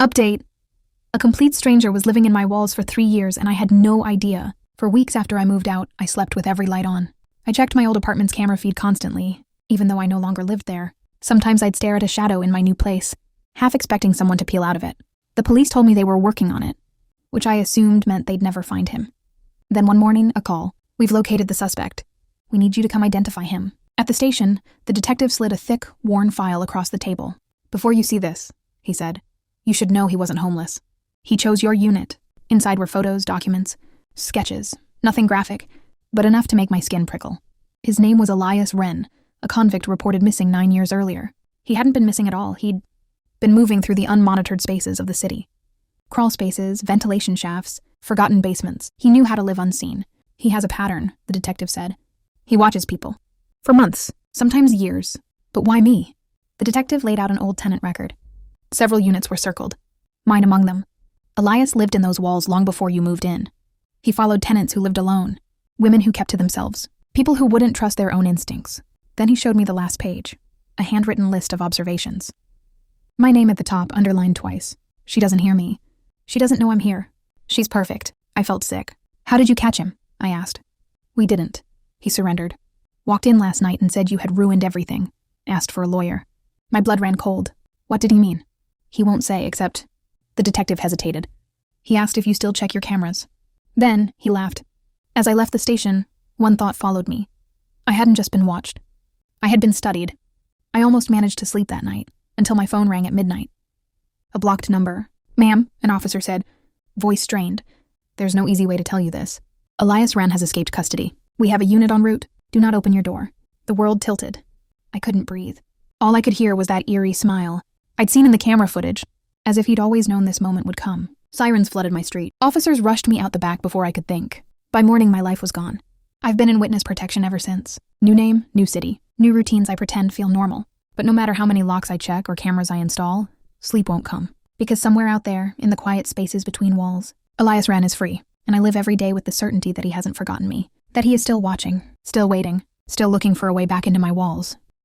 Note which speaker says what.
Speaker 1: Update. A complete stranger was living in my walls for 3 years and I had no idea. For weeks after I moved out, I slept with every light on. I checked my old apartment's camera feed constantly, even though I no longer lived there. Sometimes I'd stare at a shadow in my new place, half expecting someone to peel out of it. The police told me they were working on it, which I assumed meant they'd never find him. Then one morning, a call. We've located the suspect. We need you to come identify him. At the station, the detective slid a thick, worn file across the table. Before you see this, he said, you should know he wasn't homeless. He chose your unit. Inside were photos, documents, sketches, nothing graphic, but enough to make my skin prickle. His name was Elias Wren, a convict reported missing 9 years earlier. He hadn't been missing at all. He'd been moving through the unmonitored spaces of the city. Crawl spaces, ventilation shafts, forgotten basements. He knew how to live unseen. He has a pattern, the detective said. He watches people. For months, sometimes years. But why me? The detective laid out an old tenant record. Several units were circled, mine among them. Elias lived in those walls long before you moved in. He followed tenants who lived alone, women who kept to themselves, people who wouldn't trust their own instincts. Then he showed me the last page, a handwritten list of observations. My name at the top, underlined twice. She doesn't hear me. She doesn't know I'm here. She's perfect. I felt sick. How did you catch him? I asked. We didn't. He surrendered. Walked in last night and said you had ruined everything. Asked for a lawyer. My blood ran cold. What did he mean? He won't say, except... The detective hesitated. He asked if you still check your cameras. Then, he laughed. As I left the station, one thought followed me. I hadn't just been watched. I had been studied. I almost managed to sleep that night, until my phone rang at midnight. A blocked number. Ma'am, an officer said, voice strained. There's no easy way to tell you this. Elias Wren has escaped custody. We have a unit en route. Do not open your door. The world tilted. I couldn't breathe. All I could hear was that eerie smile I'd seen in the camera footage, as if he'd always known this moment would come. Sirens flooded my street. Officers rushed me out the back before I could think. By morning, my life was gone. I've been in witness protection ever since. New name, new city, new routines I pretend feel normal. But no matter how many locks I check or cameras I install, sleep won't come. Because somewhere out there, in the quiet spaces between walls, Elias Wren is free, and I live every day with the certainty that he hasn't forgotten me, that he is still watching, still waiting, still looking for a way back into my walls.